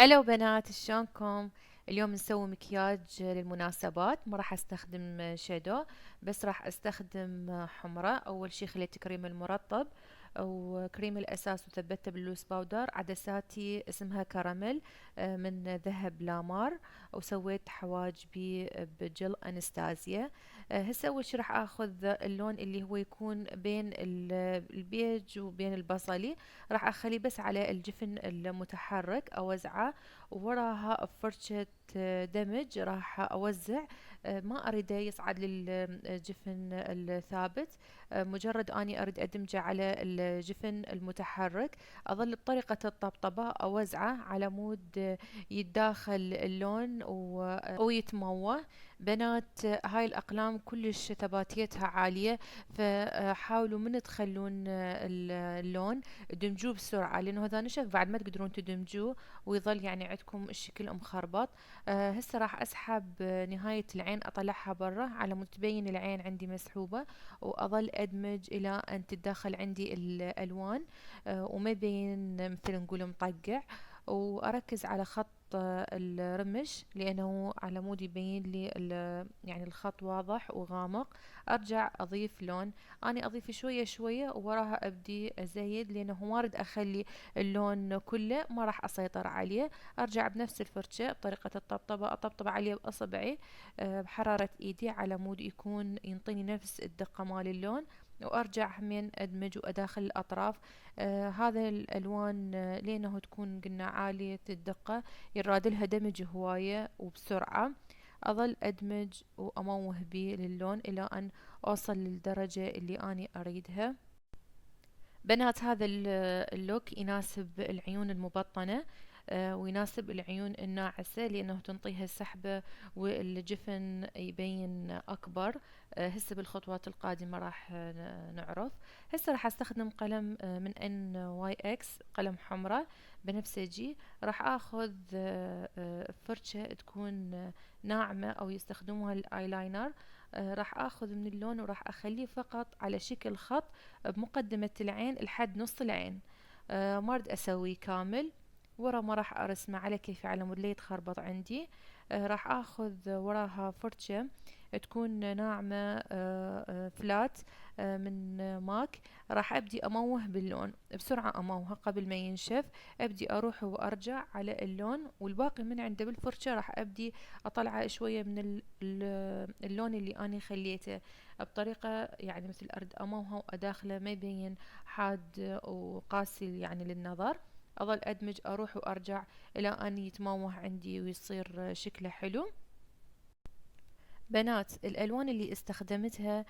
هلا بنات، شلونكم؟ اليوم نسوي مكياج للمناسبات. ما راح استخدم شادو، بس راح استخدم حمرة. اول شي خليت كريم المرطب وكريم الاساس وثبته باللوس باودر. عدساتي اسمها كراميل من ذهب لامار، وسويت حواجبي بجل انستازيا. هسه اول شي راح اخذ اللون اللي هو يكون بين البيج وبين البصلي. راح اخليه بس على الجفن المتحرك اوزعه، ووراها بفرشة دمج راح اوزع. ما اريده يصعد للجفن الثابت، مجرد اني اريد ادمجه على الجفن المتحرك. اظل بطريقة الطبطبة اوزعه على مود يتداخل اللون ويتموه. بنات، هاي الاقلام كلش ثباتيتها عالية، فحاولوا من تخلون اللون دمجوه بسرعة، لأنه هذا نشف بعد ما تقدرون تدمجوه ويظل يعني عندكم الشكل مخربط. هسه راح أسحب نهاية العين أطلعها برا على مود تبين العين عندي مسحوبة، وأظل أدمج إلى أن تتداخل عندي الألوان، وما يبين مثل نقول مطقع. وأركز على خط الرمش، لأنه على مود يبين لي يعني الخط واضح وغامق. أرجع أضيف لون، أنا أضيف شوية شوية ووراها أبدي أزيد، لأنه ما أريد أخلي اللون كله، ما راح أسيطر عليه. أرجع بنفس الفرشة بطريقة الطبطبة أطبطب عليه بأصبعي بحرارة إيدي على مود يكون ينطيني نفس الدقة مال اللون. وأرجع همين أدمج وأداخل الأطراف. هذا الألوان لأنه تكون قلنا عالية الدقة، يرادلها دمج هواية وبسرعة. أظل أدمج وأموه بيه للون إلى أن أوصل للدرجة اللي أني أريدها. بنات، هذا اللوك يناسب العيون المبطنة، ويناسب العيون الناعسة، لأنه تنطيها سحبة والجفن يبين أكبر. هسه بالخطوات القادمة راح نعرف. هسه راح استخدم قلم من ان واي اكس، قلم حمرة بنفسجي. راح اخذ فرشة تكون ناعمة او يستخدموها الايلاينر. راح اخذ من اللون وراح اخليه فقط على شكل خط بمقدمة العين لحد نص العين. ما اريد اسويه كامل. ورا ما راح ارسمه على كيفي على مود لا يتخربط عندي. راح اخذ وراها فرشة تكون ناعمة فلات من ماك. راح ابدي اموه باللون بسرعة، اموه قبل ما ينشف. ابدي اروح وارجع على اللون، والباقي من عنده بالفرشة راح ابدي اطلعه شوية من اللون اللي اني خليته بطريقة يعني مثل ارد اموها واداخله ما يبين حاد وقاسي يعني للنظر. اظل ادمج اروح وارجع الى ان يتموه عندي ويصير شكله حلو. بنات، الألوان اللي استخدمتها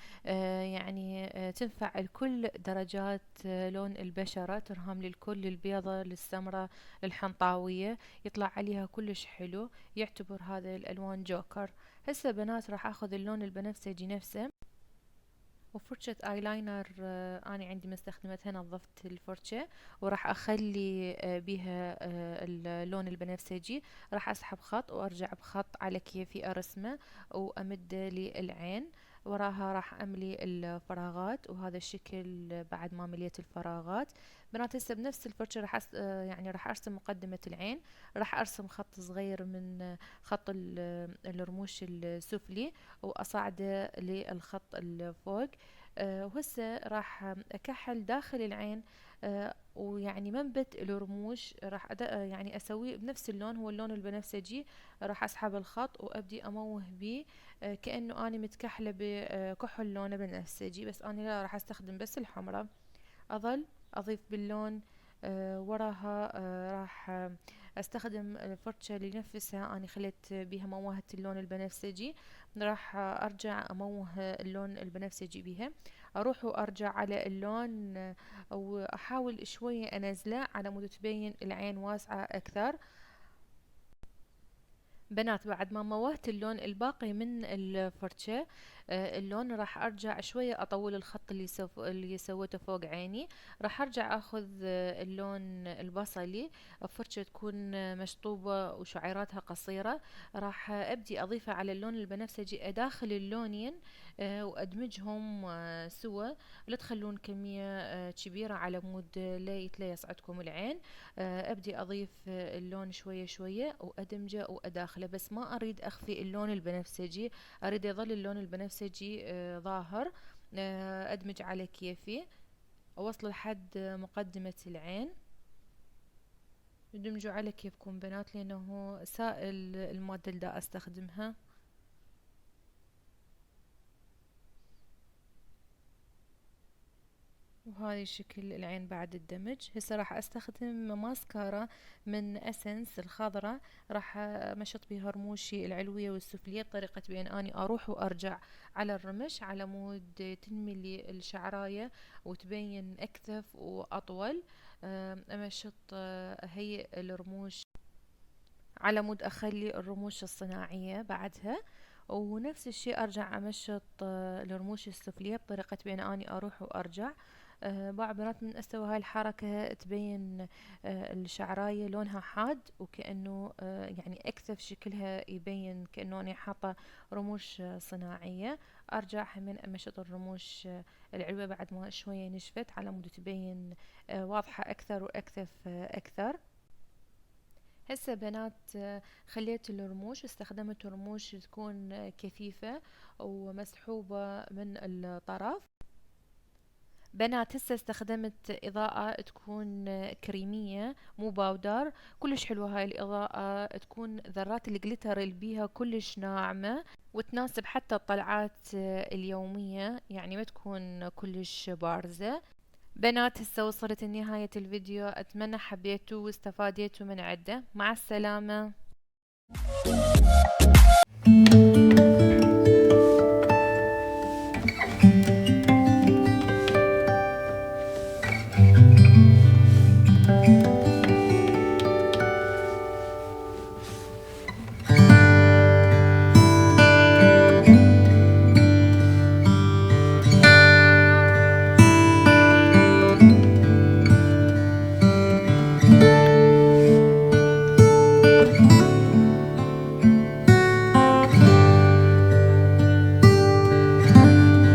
يعني تنفع لكل درجات لون البشرة، ترهم للكل، للبيضة للسمرة للحنطاوية، يطلع عليها كلش حلو. يعتبر هذا الألوان جوكر. هسه بنات راح اخذ اللون البنفسجي نفسه وفرشة ايلاينر. انا عندي مستخدمتها، نظفت الفرشة وراح اخلي بيها اللون البنفسجي. راح اسحب خط وارجع بخط على كيفي ارسمه وامد للعين. وراها راح املي الفراغات، وهذا الشكل بعد ما مليت الفراغات. بنات، هسه بنفس الفرشة راح يعني راح ارسم مقدمة العين. راح ارسم خط صغير من خط الرموش السفلي، واصعده للخط الفوق. وهسه راح اكحل داخل العين. ويعني منبت الرموش راح يعني اسويه بنفس اللون، هو اللون البنفسجي. راح اسحب الخط وابدي اموه بيه كانه اني متكحله بكحل لونه بنفسجي، بس اني لا، راح استخدم بس الحمرة. اظل اضيف باللون. وراها راح استخدم الفرشة اللي نفسها اني خليت بيها موهة اللون البنفسجي. راح ارجع اموه اللون البنفسجي بيها. اروح وارجع على اللون، واحاول شوية انزله على مود تبين العين واسعة اكثر. بنات، بعد ما موهت اللون الباقي من الفرشة اللون راح ارجع شوية اطول الخط اللي سويته فوق عيني. راح ارجع اخذ اللون البصلي، فرشة تكون مشطوبة وشعيراتها قصيرة. راح ابدي اضيفه على اللون البنفسجي، اداخل اللونين وادمجهم سوا. لا تخلون كمية كبيرة على مود لا يتليس عندكم العين. ابدي اضيف اللون شوية شوية وادمجه واداخله، بس ما اريد اخفي اللون البنفسجي، اريد يظل اللون البنفسجي ظاهر. ادمج على كيفي، اوصل لحد مقدمة العين. ادمجوا على كيفكم بنات، لانه سائل المادة اللي دا استخدمها. وهذه شكل العين بعد الدمج. هسه راح استخدم ماسكارا من اسنس الخضرة، راح مشط بها رموشي العلوية والسفلية بطريقة بين اني اروح وارجع على الرمش، على مود تنملي الشعراية وتبين اكثف واطول. امشط اهيئ الرموش على مود اخلي الرموش الصناعية بعدها. ونفس الشيء ارجع امشط الرموش السفلية بطريقة بين اني اروح وارجع. بعض بنات من استوى هاي الحركة تبين الشعراية لونها حاد، وكأنه يعني اكثف شكلها، يبين كأنه اني حاطة رموش صناعية. ارجع همين امشط الرموش العلوية بعد ما شوية نشفت، على مود تبين واضحة اكثر واكثف اكثر. هسه بنات خليت الرموش، استخدمت رموش تكون كثيفة ومسحوبة من الطرف. بنات هسه استخدمت إضاءة تكون كريمية مو باودر، كلش حلوة هاي الإضاءة، تكون ذرات الجليتر اللي بيها كلش ناعمة، وتناسب حتى الطلعات اليومية، يعني ما تكون كلش بارزة. بنات هسه وصلت لنهاية الفيديو، أتمنى حبيتوا واستفاديتوا من عده. مع السلامة.